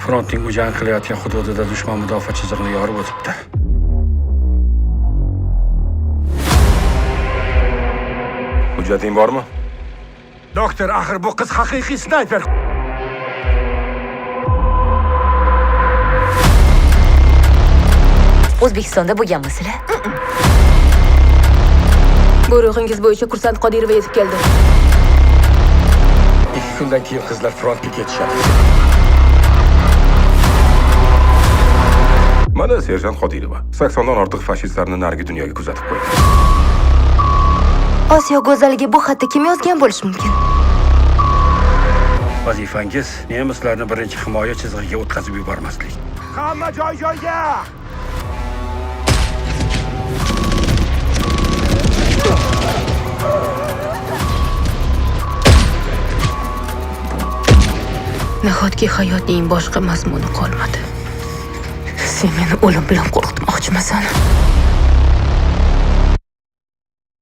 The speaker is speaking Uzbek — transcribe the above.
Frontning jang qilayotgan hududida dushman mudofaa chizig'ini yorib o'tibdi. Hujjating bormi? Doktor, axir bu qiz haqiqiy snayper. O'zbekistonda bo'lganmisizlar? Buyrug'ingiz bo'yicha kursant Qodirova yetib keldi. 2 kundan keyin qizlar frontga ketishadi. Mana serjant Qodirova. 80 dan ortiq fashistlarni narigi dunyoga kuzatib qo'ydi. Osiyo go'zaliga bu xatni kim yozgan bo'lishi mumkin? Vazifangiz nemislarni birinchi himoya chizig'iga o'tkazib yubormaslik. Hamma joy-joyga! Nahotki hayotning boshqa mazmuni qolmadi. Sen meni o'lim bilan qo'rqitmoqchisan.